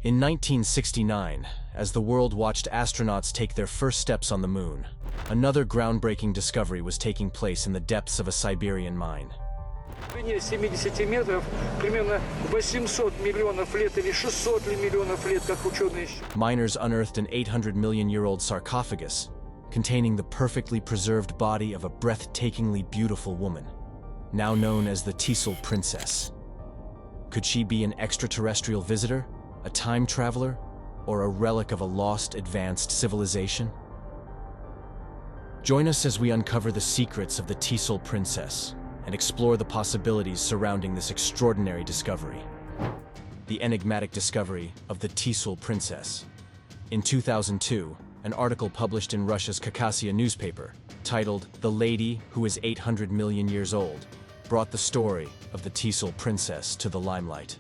In 1969, as the world watched astronauts take their first steps on the moon, another groundbreaking discovery was taking place in the depths of a Siberian mine. В 70 метров, примерно 800 миллионов лет или 600 миллионов лет, как ученые считают. Miners unearthed an 800-million-year-old sarcophagus containing the perfectly preserved body of a breathtakingly beautiful woman, now known as the Tisul Princess. Could she be an extraterrestrial visitor, a time traveler, or a relic of a lost, advanced civilization? Join us as we uncover the secrets of the Tisul Princess and explore the possibilities surrounding this extraordinary discovery. The enigmatic discovery of the Tisul Princess. In 2002, an article published in Russia's Caucasia newspaper, titled "The Lady Who is 800 Million Years Old," brought the story of the Tisul Princess to the limelight.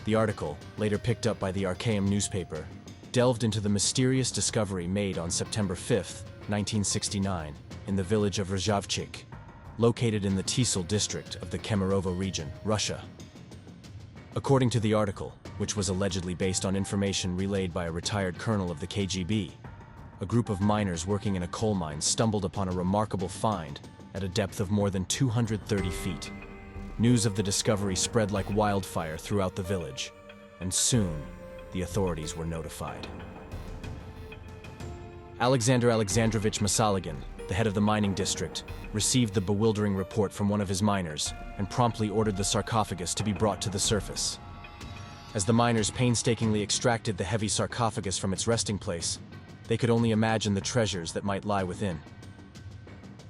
The article, later picked up by the Archaeum newspaper, delved into the mysterious discovery made on September 5, 1969, in the village of Rozhavchik, located in the Tisul district of the Kemerovo region, Russia. According to the article, which was allegedly based on information relayed by a retired colonel of the KGB, a group of miners working in a coal mine stumbled upon a remarkable find at a depth of more than 230 feet. News of the discovery spread like wildfire throughout the village, and soon the authorities were notified. Alexander Alexandrovich Masalagin, the head of the mining district, received the bewildering report from one of his miners and promptly ordered the sarcophagus to be brought to the surface. As the miners painstakingly extracted the heavy sarcophagus from its resting place, they could only imagine the treasures that might lie within.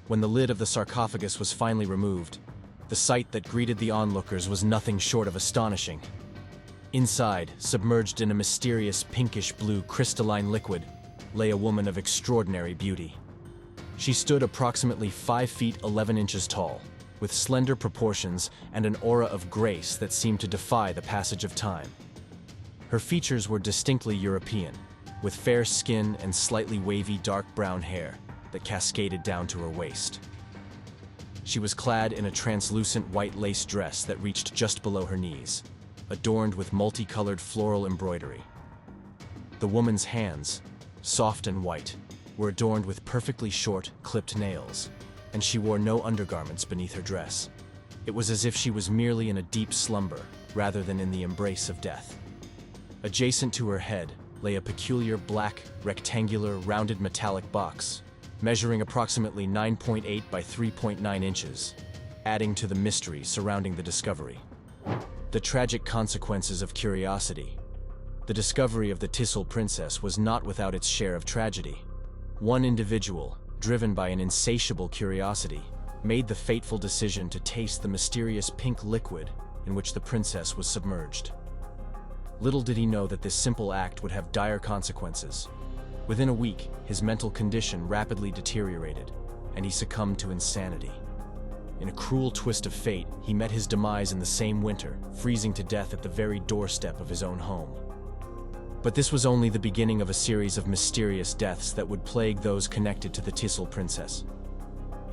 When the lid of the sarcophagus was finally removed, the sight that greeted the onlookers was nothing short of astonishing. Inside, submerged in a mysterious pinkish-blue crystalline liquid, lay a woman of extraordinary beauty. She stood approximately 5 feet 11 inches tall, with slender proportions and an aura of grace that seemed to defy the passage of time. Her features were distinctly European, with fair skin and slightly wavy dark brown hair that cascaded down to her waist. She was clad in a translucent white lace dress that reached just below her knees, adorned with multicolored floral embroidery. The woman's hands, soft and white, were adorned with perfectly short, clipped nails, and she wore no undergarments beneath her dress. It was as if she was merely in a deep slumber, rather than in the embrace of death. Adjacent to her head lay a peculiar black, rectangular, rounded metallic box, measuring approximately 9.8 by 3.9 inches, adding to the mystery surrounding the discovery. The tragic consequences of curiosity. The discovery of the Tisul Princess was not without its share of tragedy. One individual, driven by an insatiable curiosity, made the fateful decision to taste the mysterious pink liquid in which the princess was submerged. Little did he know that this simple act would have dire consequences. Within a week, his mental condition rapidly deteriorated, and he succumbed to insanity. In a cruel twist of fate, he met his demise in the same winter, freezing to death at the very doorstep of his own home. But this was only the beginning of a series of mysterious deaths that would plague those connected to the Tisul Princess.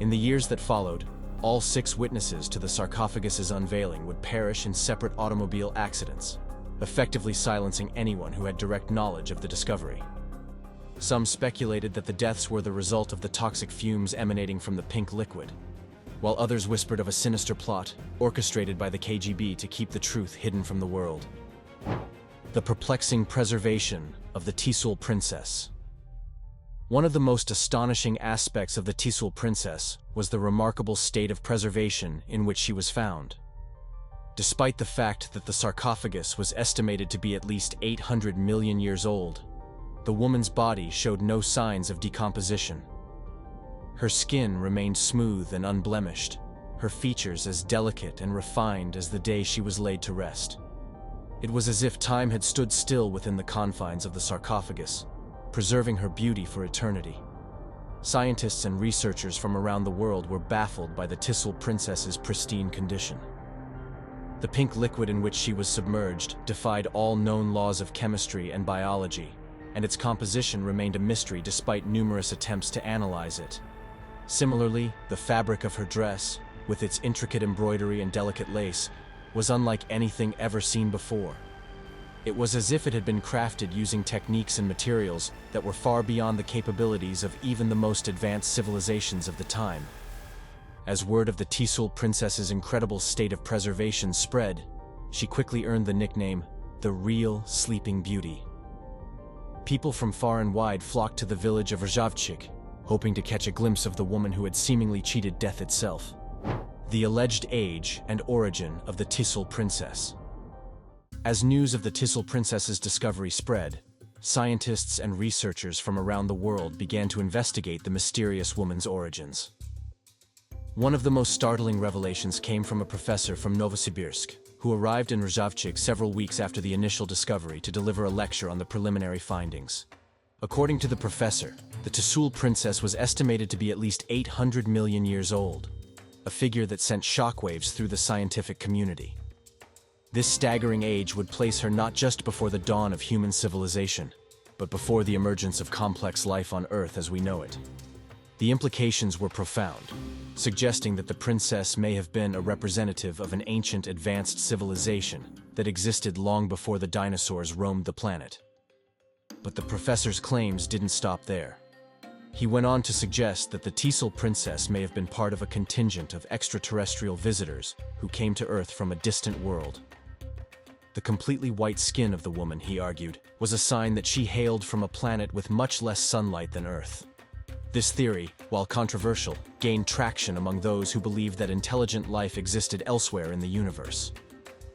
In the years that followed, all 6 witnesses to the sarcophagus's unveiling would perish in separate automobile accidents, effectively silencing anyone who had direct knowledge of the discovery. Some speculated that the deaths were the result of the toxic fumes emanating from the pink liquid, while others whispered of a sinister plot orchestrated by the KGB to keep the truth hidden from the world. The perplexing preservation of the Tisul Princess. One of the most astonishing aspects of the Tisul Princess was the remarkable state of preservation in which she was found. Despite the fact that the sarcophagus was estimated to be at least 800 million years old, the woman's body showed no signs of decomposition. Her skin remained smooth and unblemished, her features as delicate and refined as the day she was laid to rest. It was as if time had stood still within the confines of the sarcophagus, preserving her beauty for eternity. Scientists and researchers from around the world were baffled by the Tisul Princess's pristine condition. The pink liquid in which she was submerged defied all known laws of chemistry and biology, and its composition remained a mystery despite numerous attempts to analyze it. Similarly, the fabric of her dress, with its intricate embroidery and delicate lace, was unlike anything ever seen before. It was as if it had been crafted using techniques and materials that were far beyond the capabilities of even the most advanced civilizations of the time. As word of the Tisul Princess's incredible state of preservation spread, she quickly earned the nickname, the real Sleeping Beauty. People from far and wide flocked to the village of Rzhavchik, hoping to catch a glimpse of the woman who had seemingly cheated death itself. The alleged age and origin of the Tisul Princess. As news of the Tisul Princess's discovery spread, scientists and researchers from around the world began to investigate the mysterious woman's origins. One of the most startling revelations came from a professor from Novosibirsk, who arrived in Rzhavchik several weeks after the initial discovery to deliver a lecture on the preliminary findings. According to the professor, the Tisul Princess was estimated to be at least 800 million years old, a figure that sent shockwaves through the scientific community. This staggering age would place her not just before the dawn of human civilization, but before the emergence of complex life on Earth as we know it. The implications were profound, suggesting that the princess may have been a representative of an ancient advanced civilization that existed long before the dinosaurs roamed the planet. But the professor's claims didn't stop there. He went on to suggest that the Tisul Princess may have been part of a contingent of extraterrestrial visitors who came to Earth from a distant world. The completely white skin of the woman, he argued, was a sign that she hailed from a planet with much less sunlight than Earth. This theory, while controversial, gained traction among those who believed that intelligent life existed elsewhere in the universe.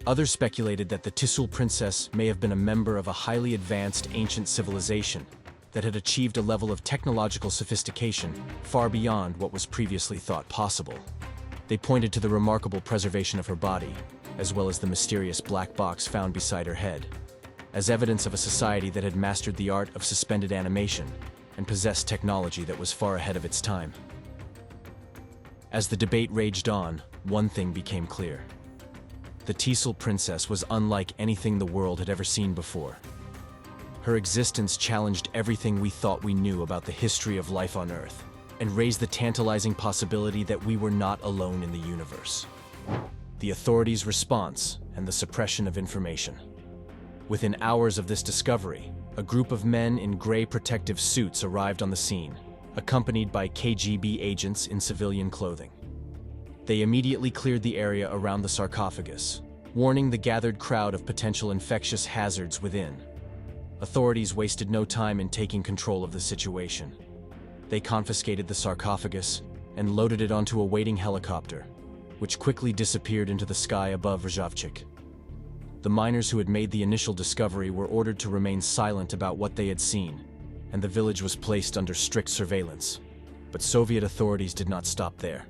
Others speculated that the Tisul Princess may have been a member of a highly advanced ancient civilization that had achieved a level of technological sophistication far beyond what was previously thought possible. They pointed to the remarkable preservation of her body, as well as the mysterious black box found beside her head, as evidence of a society that had mastered the art of suspended animation and possessed technology that was far ahead of its time. As the debate raged on, one thing became clear. The Tisul Princess was unlike anything the world had ever seen before. Her existence challenged everything we thought we knew about the history of life on Earth, and raised the tantalizing possibility that we were not alone in the universe. The authorities' response and the suppression of information. Within hours of this discovery, a group of men in gray protective suits arrived on the scene, accompanied by KGB agents in civilian clothing. They immediately cleared the area around the sarcophagus, warning the gathered crowd of potential infectious hazards within. Authorities wasted no time in taking control of the situation. They confiscated the sarcophagus and loaded it onto a waiting helicopter, which quickly disappeared into the sky above Rzhavchik. The miners who had made the initial discovery were ordered to remain silent about what they had seen, and the village was placed under strict surveillance. But Soviet authorities did not stop there.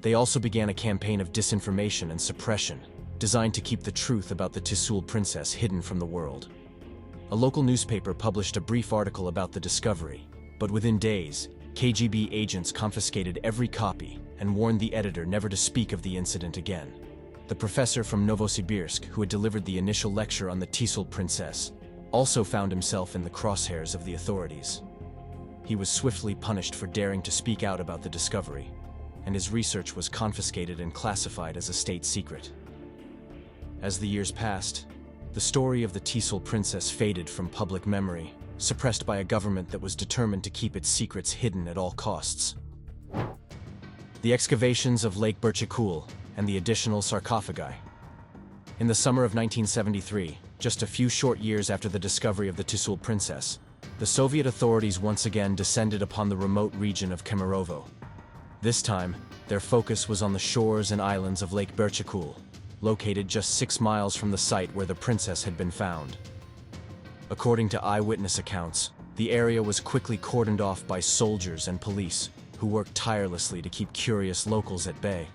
They also began a campaign of disinformation and suppression, designed to keep the truth about the Tisul Princess hidden from the world. A local newspaper published a brief article about the discovery, but within days, KGB agents confiscated every copy and warned the editor never to speak of the incident again. The professor from Novosibirsk, who had delivered the initial lecture on the Tisul Princess, also found himself in the crosshairs of the authorities. He was swiftly punished for daring to speak out about the discovery, and his research was confiscated and classified as a state secret. As the years passed, the story of the Tisul Princess faded from public memory, suppressed by a government that was determined to keep its secrets hidden at all costs. The excavations of Lake Berchikul and the additional sarcophagi. In the summer of 1973, just a few short years after the discovery of the Tisul Princess, the Soviet authorities once again descended upon the remote region of Kemerovo. This time, their focus was on the shores and islands of Lake Berchikul, located just 6 miles from the site where the princess had been found. According to eyewitness accounts, the area was quickly cordoned off by soldiers and police, who worked tirelessly to keep curious locals at bay.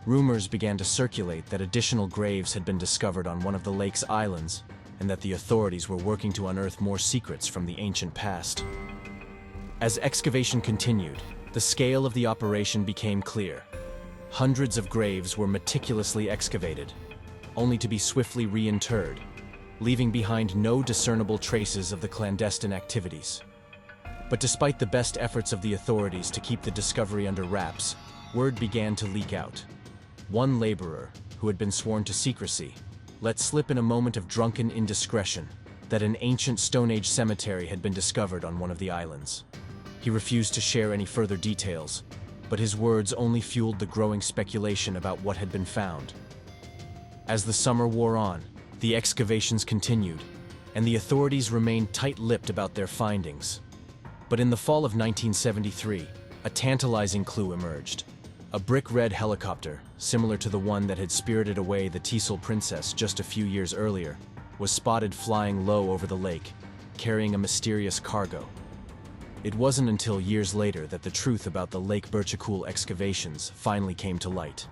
Rumors began to circulate that additional graves had been discovered on one of the lake's islands, and that the authorities were working to unearth more secrets from the ancient past. As excavation continued, the scale of the operation became clear. Hundreds of graves were meticulously excavated, only to be swiftly reinterred, leaving behind no discernible traces of the clandestine activities. But despite the best efforts of the authorities to keep the discovery under wraps, word began to leak out. One laborer, who had been sworn to secrecy, let slip in a moment of drunken indiscretion that an ancient Stone Age cemetery had been discovered on one of the islands. He refused to share any further details, but his words only fueled the growing speculation about what had been found. As the summer wore on, the excavations continued, and the authorities remained tight-lipped about their findings. But in the fall of 1973, a tantalizing clue emerged. A brick-red helicopter, similar to the one that had spirited away the Tisul Princess just a few years earlier, was spotted flying low over the lake, carrying a mysterious cargo. It wasn't until years later that the truth about the Lake Berchakul excavations finally came to light.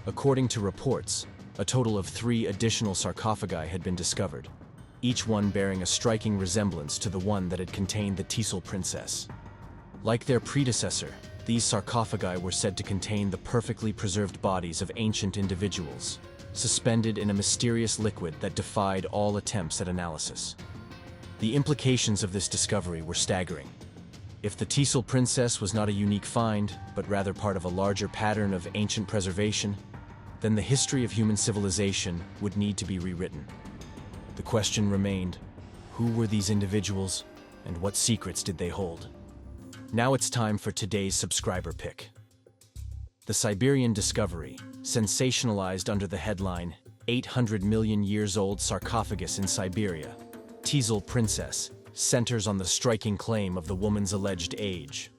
According to reports, a total of 3 additional sarcophagi had been discovered, each one bearing a striking resemblance to the one that had contained the Tisul Princess. Like their predecessor, these sarcophagi were said to contain the perfectly preserved bodies of ancient individuals, suspended in a mysterious liquid that defied all attempts at analysis. The implications of this discovery were staggering. If the Tisul Princess was not a unique find, but rather part of a larger pattern of ancient preservation, then the history of human civilization would need to be rewritten. The question remained, who were these individuals, and what secrets did they hold? Now it's time for today's subscriber pick. The Siberian discovery, sensationalized under the headline, 800 million years old sarcophagus in Siberia, Tisul Princess, centers on the striking claim of the woman's alleged age.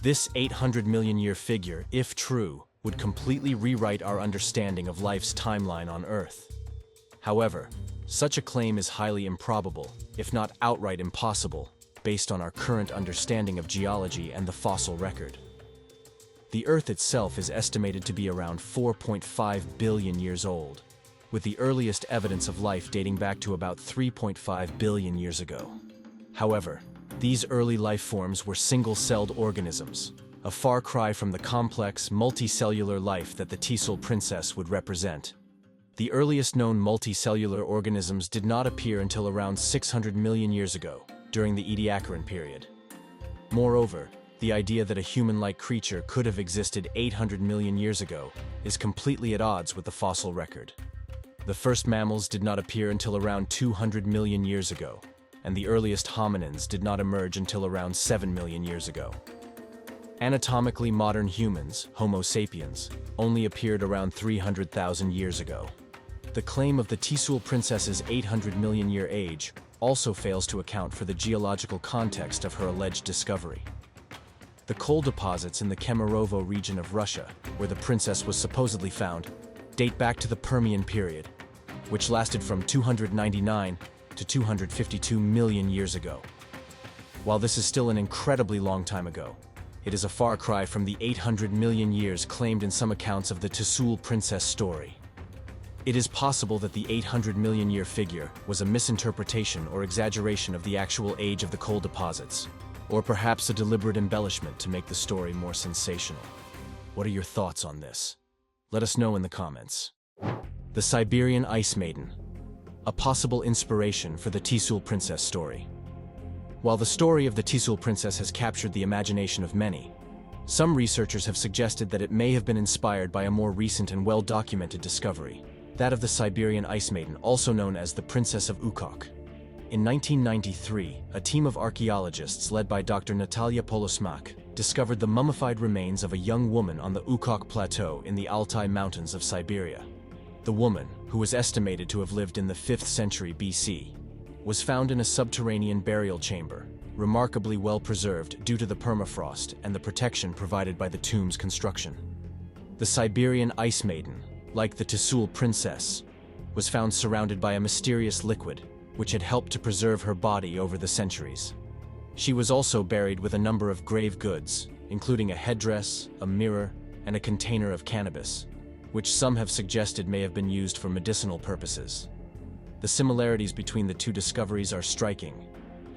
This 800 million year figure, if true, would completely rewrite our understanding of life's timeline on Earth. However, such a claim is highly improbable, if not outright impossible, based on our current understanding of geology and the fossil record. The Earth itself is estimated to be around 4.5 billion years old, with the earliest evidence of life dating back to about 3.5 billion years ago. However, these early life forms were single-celled organisms, a far cry from the complex, multicellular life that the Tisul Princess would represent. The earliest known multicellular organisms did not appear until around 600 million years ago, during the Ediacaran period. Moreover, the idea that a human-like creature could have existed 800 million years ago is completely at odds with the fossil record. The first mammals did not appear until around 200 million years ago, and the earliest hominins did not emerge until around 7 million years ago. Anatomically modern humans, Homo sapiens, only appeared around 300,000 years ago. The claim of the Tisul Princess's 800 million year age also fails to account for the geological context of her alleged discovery. The coal deposits in the Kemerovo region of Russia, where the princess was supposedly found, date back to the Permian period, which lasted from 299 to 252 million years ago. While this is still an incredibly long time ago, it is a far cry from the 800 million years claimed in some accounts of the Tisul Princess story. It is possible that the 800 million year figure was a misinterpretation or exaggeration of the actual age of the coal deposits, or perhaps a deliberate embellishment to make the story more sensational. What are your thoughts on this? Let us know in the comments. The Siberian Ice Maiden, a possible inspiration for the Tisul Princess story. While the story of the Tisul Princess has captured the imagination of many, some researchers have suggested that it may have been inspired by a more recent and well-documented discovery, that of the Siberian Ice Maiden, also known as the Princess of Ukok. In 1993, a team of archaeologists led by Dr. Natalia Polosmak discovered the mummified remains of a young woman on the Ukok Plateau in the Altai Mountains of Siberia. The woman, who was estimated to have lived in the 5th century BC, was found in a subterranean burial chamber, remarkably well preserved due to the permafrost and the protection provided by the tomb's construction. The Siberian Ice Maiden, like the Tisul Princess, was found surrounded by a mysterious liquid, which had helped to preserve her body over the centuries. She was also buried with a number of grave goods, including a headdress, a mirror, and a container of cannabis, which some have suggested may have been used for medicinal purposes. The similarities between the two discoveries are striking,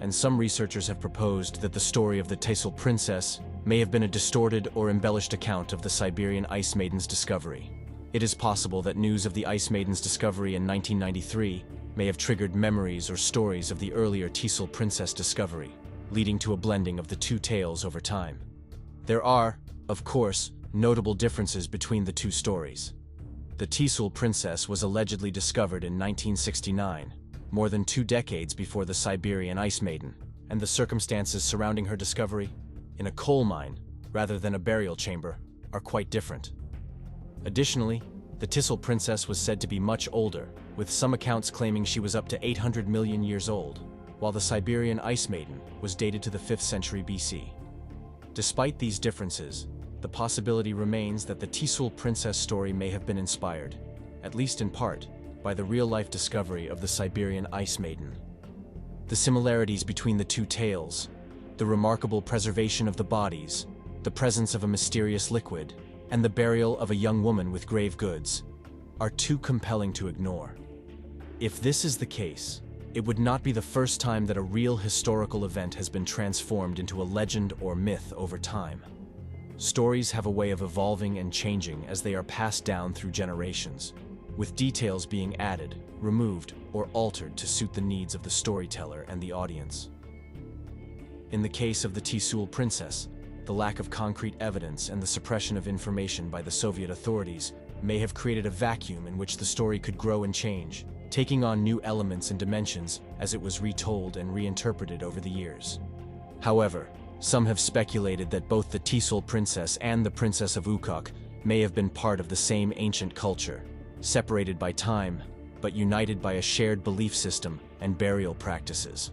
and some researchers have proposed that the story of the Tisul Princess may have been a distorted or embellished account of the Siberian Ice Maiden's discovery. It is possible that news of the Ice Maiden's discovery in 1993 may have triggered memories or stories of the earlier Tisul Princess discovery, leading to a blending of the two tales over time. There are, of course, notable differences between the two stories. The Tisul Princess was allegedly discovered in 1969, more than 2 decades before the Siberian Ice Maiden, and the circumstances surrounding her discovery, in a coal mine rather than a burial chamber, are quite different. Additionally, the Tisul Princess was said to be much older, with some accounts claiming she was up to 800 million years old, while the Siberian Ice Maiden was dated to the 5th century BC. Despite these differences, the possibility remains that the Tisul Princess story may have been inspired, at least in part, by the real-life discovery of the Siberian Ice Maiden. The similarities between the two tales, the remarkable preservation of the bodies, the presence of a mysterious liquid, and the burial of a young woman with grave goods, are too compelling to ignore. If this is the case, it would not be the first time that a real historical event has been transformed into a legend or myth over time. Stories have a way of evolving and changing as they are passed down through generations, with details being added, removed, or altered to suit the needs of the storyteller and the audience. In the case of the Tisul Princess, the lack of concrete evidence and the suppression of information by the Soviet authorities may have created a vacuum in which the story could grow and change, taking on new elements and dimensions as it was retold and reinterpreted over the years. However, some have speculated that both the Tisul Princess and the Princess of Ukok may have been part of the same ancient culture, separated by time, but united by a shared belief system and burial practices.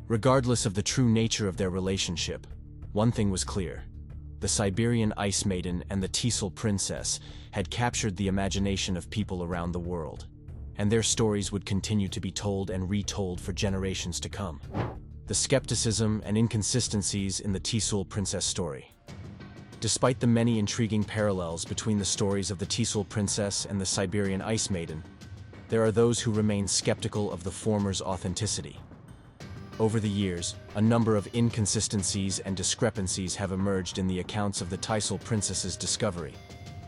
Regardless of the true nature of their relationship, one thing was clear: the Siberian Ice Maiden and the Tisul Princess had captured the imagination of people around the world, and their stories would continue to be told and retold for generations to come. The skepticism and inconsistencies in the Tisul Princess story. Despite the many intriguing parallels between the stories of the Tisul Princess and the Siberian Ice Maiden, there are those who remain skeptical of the former's authenticity. Over the years, a number of inconsistencies and discrepancies have emerged in the accounts of the Tisul Princess's discovery,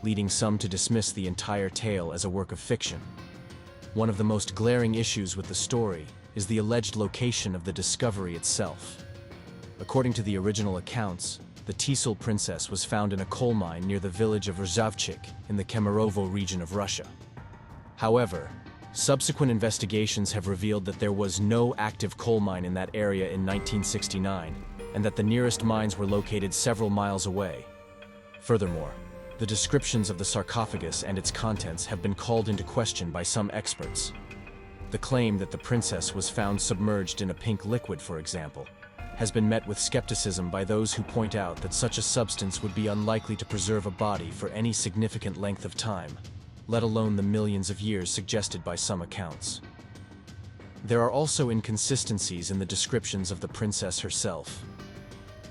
leading some to dismiss the entire tale as a work of fiction. One of the most glaring issues with the story is the alleged location of the discovery itself. According to the original accounts, the Tisul Princess was found in a coal mine near the village of Rzavchik in the Kemerovo region of Russia. However, subsequent investigations have revealed that there was no active coal mine in that area in 1969, and that the nearest mines were located several miles away. Furthermore, the descriptions of the sarcophagus and its contents have been called into question by some experts. The claim that the princess was found submerged in a pink liquid, for example, has been met with skepticism by those who point out that such a substance would be unlikely to preserve a body for any significant length of time, let alone the millions of years suggested by some accounts. There are also inconsistencies in the descriptions of the princess herself.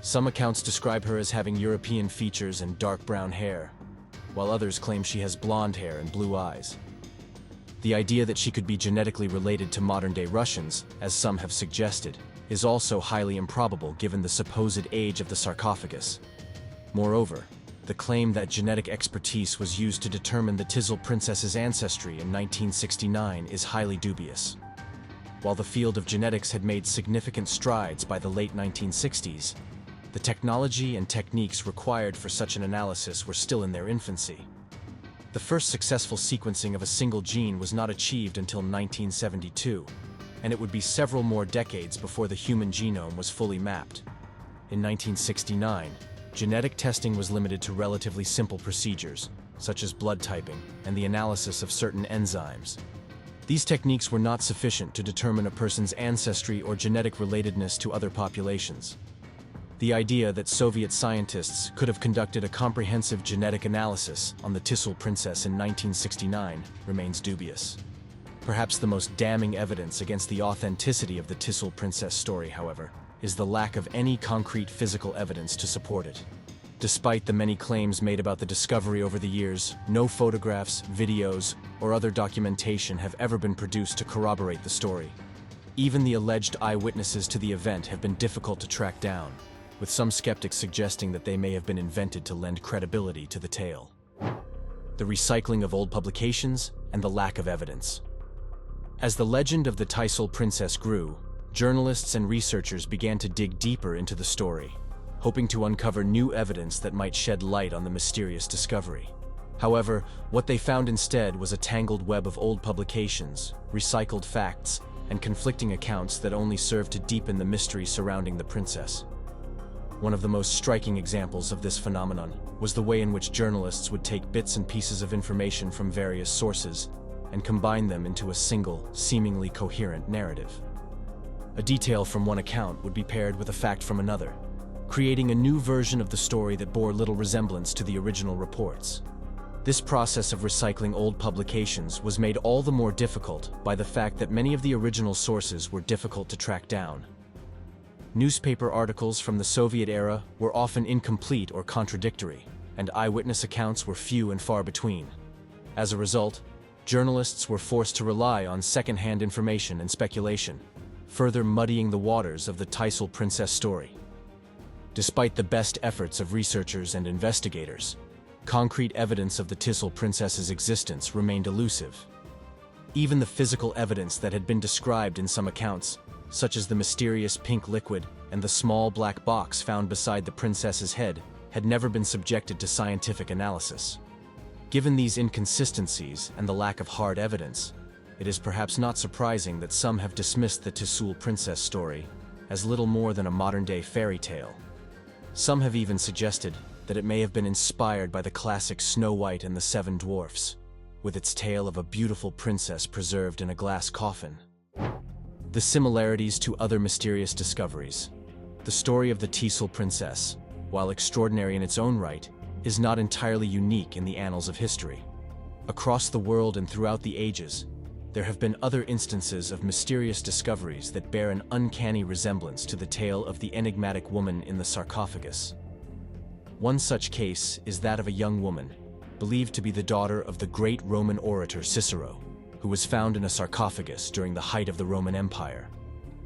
Some accounts describe her as having European features and dark brown hair, while others claim she has blonde hair and blue eyes. The idea that she could be genetically related to modern-day Russians, as some have suggested, is also highly improbable given the supposed age of the sarcophagus. Moreover, the claim that genetic expertise was used to determine the Tisul Princess's ancestry in 1969 is highly dubious. While the field of genetics had made significant strides by the late 1960s, the technology and techniques required for such an analysis were still in their infancy. The first successful sequencing of a single gene was not achieved until 1972, and it would be several more decades before the human genome was fully mapped. In 1969, genetic testing was limited to relatively simple procedures, such as blood typing and the analysis of certain enzymes. These techniques were not sufficient to determine a person's ancestry or genetic relatedness to other populations. The idea that Soviet scientists could have conducted a comprehensive genetic analysis on the Tisul Princess in 1969 remains dubious. Perhaps the most damning evidence against the authenticity of the Tisul Princess story, however, is the lack of any concrete physical evidence to support it. Despite the many claims made about the discovery over the years, no photographs, videos, or other documentation have ever been produced to corroborate the story. Even the alleged eyewitnesses to the event have been difficult to track down, with some skeptics suggesting that they may have been invented to lend credibility to the tale. The recycling of old publications and the lack of evidence. As the legend of the Tisul Princess grew, journalists and researchers began to dig deeper into the story, hoping to uncover new evidence that might shed light on the mysterious discovery. However, what they found instead was a tangled web of old publications, recycled facts, and conflicting accounts that only served to deepen the mystery surrounding the princess. One of the most striking examples of this phenomenon was the way in which journalists would take bits and pieces of information from various sources and combine them into a single, seemingly coherent narrative. A detail from one account would be paired with a fact from another, creating a new version of the story that bore little resemblance to the original reports. This process of recycling old publications was made all the more difficult by the fact that many of the original sources were difficult to track down. Newspaper articles from the Soviet era were often incomplete or contradictory, and eyewitness accounts were few and far between. As a result, journalists were forced to rely on second-hand information and speculation, further muddying the waters of the Tisul Princess story. Despite the best efforts of researchers and investigators, concrete evidence of the Tisul Princess's existence remained elusive. Even the physical evidence that had been described in some accounts, such as the mysterious pink liquid and the small black box found beside the princess's head, had never been subjected to scientific analysis. Given these inconsistencies and the lack of hard evidence, it is perhaps not surprising that some have dismissed the Tisul Princess story as little more than a modern-day fairy tale. Some have even suggested that it may have been inspired by the classic Snow White and the Seven Dwarfs, with its tale of a beautiful princess preserved in a glass coffin. The similarities to other mysterious discoveries. The story of the Tisul Princess, while extraordinary in its own right, is not entirely unique in the annals of history. Across the world and throughout the ages, there have been other instances of mysterious discoveries that bear an uncanny resemblance to the tale of the enigmatic woman in the sarcophagus. One such case is that of a young woman, believed to be the daughter of the great Roman orator Cicero, who was found in a sarcophagus during the height of the Roman Empire.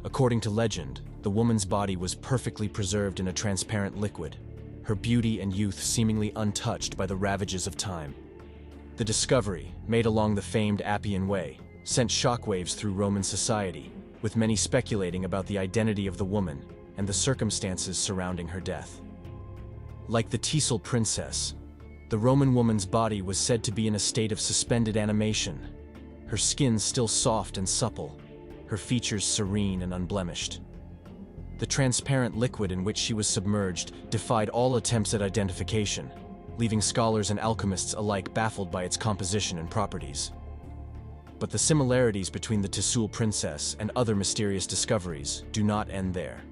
According to legend, the woman's body was perfectly preserved in a transparent liquid, her beauty and youth seemingly untouched by the ravages of time. The discovery, made along the famed Appian Way, sent shockwaves through Roman society, with many speculating about the identity of the woman and the circumstances surrounding her death. Like the Tisul Princess, the Roman woman's body was said to be in a state of suspended animation, her skin still soft and supple, her features serene and unblemished. The transparent liquid in which she was submerged defied all attempts at identification, leaving scholars and alchemists alike baffled by its composition and properties. But the similarities between the Tisul Princess and other mysterious discoveries do not end there.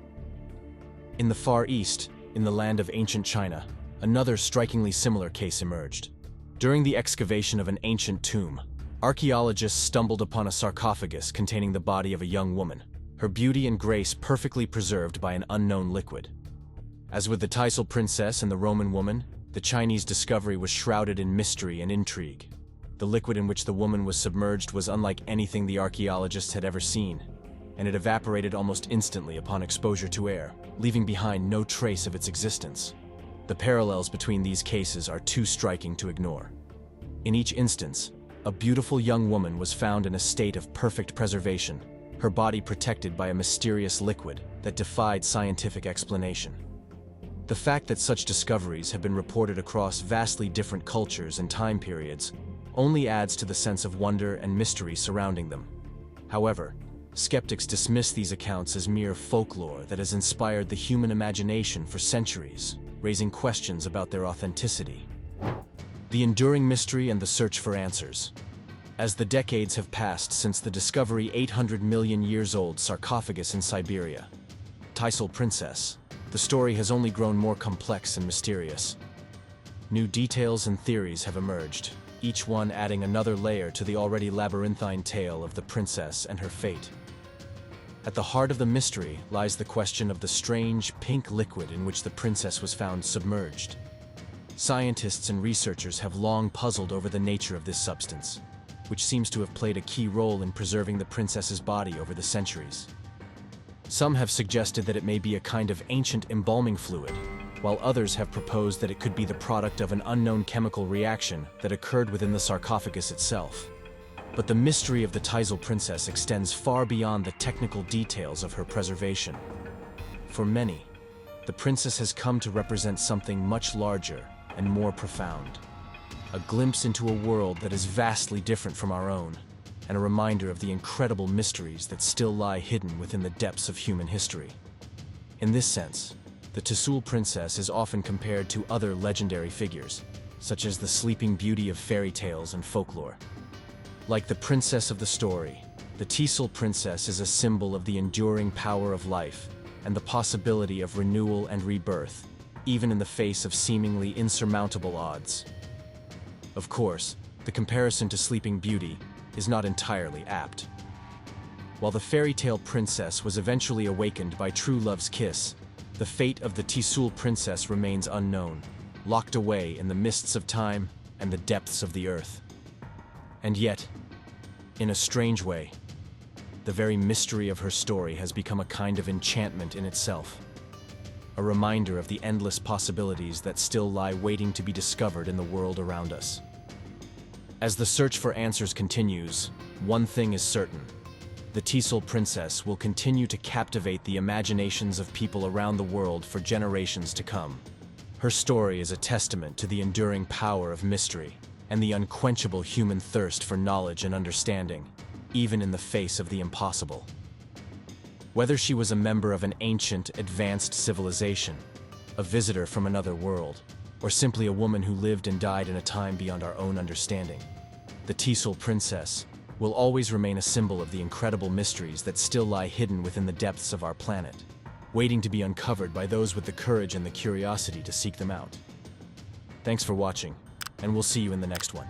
In the Far East, in the land of ancient China, another strikingly similar case emerged. During the excavation of an ancient tomb, archaeologists stumbled upon a sarcophagus containing the body of a young woman, her beauty and grace perfectly preserved by an unknown liquid. As with the Tisul Princess and the Roman woman, the Chinese discovery was shrouded in mystery and intrigue. The liquid in which the woman was submerged was unlike anything the archaeologists had ever seen, and it evaporated almost instantly upon exposure to air, leaving behind no trace of its existence. The parallels between these cases are too striking to ignore. In each instance, a beautiful young woman was found in a state of perfect preservation, her body protected by a mysterious liquid that defied scientific explanation. The fact that such discoveries have been reported across vastly different cultures and time periods only adds to the sense of wonder and mystery surrounding them. However, skeptics dismiss these accounts as mere folklore that has inspired the human imagination for centuries, raising questions about their authenticity. The enduring mystery and the search for answers. As the decades have passed since the discovery 800 million years old sarcophagus in Siberia, Tisul Princess, the story has only grown more complex and mysterious. New details and theories have emerged, each one adding another layer to the already labyrinthine tale of the princess and her fate. At the heart of the mystery lies the question of the strange pink liquid in which the princess was found submerged. Scientists and researchers have long puzzled over the nature of this substance, which seems to have played a key role in preserving the princess's body over the centuries. Some have suggested that it may be a kind of ancient embalming fluid, while others have proposed that it could be the product of an unknown chemical reaction that occurred within the sarcophagus itself. But the mystery of the Tisul Princess extends far beyond the technical details of her preservation. For many, the princess has come to represent something much larger and more profound. a glimpse into a world that is vastly different from our own, and a reminder of the incredible mysteries that still lie hidden within the depths of human history. In this sense, the Tisul Princess is often compared to other legendary figures, such as the Sleeping Beauty of fairy tales and folklore. Like the princess of the story, the Tisul Princess is a symbol of the enduring power of life and the possibility of renewal and rebirth, even in the face of seemingly insurmountable odds. Of course, the comparison to Sleeping Beauty is not entirely apt. While the fairy tale princess was eventually awakened by true love's kiss, the fate of the Tisul Princess remains unknown, locked away in the mists of time and the depths of the earth. And yet, in a strange way, the very mystery of her story has become a kind of enchantment in itself, a reminder of the endless possibilities that still lie waiting to be discovered in the world around us. As the search for answers continues, one thing is certain: the Tisul Princess will continue to captivate the imaginations of people around the world for generations to come. Her story is a testament to the enduring power of mystery and the unquenchable human thirst for knowledge and understanding, even in the face of the impossible. Whether she was a member of an ancient, advanced civilization, a visitor from another world, or simply a woman who lived and died in a time beyond our own understanding, the Tisul Princess will always remain a symbol of the incredible mysteries that still lie hidden within the depths of our planet, waiting to be uncovered by those with the courage and the curiosity to seek them out. Thanks for watching, and we'll see you in the next one.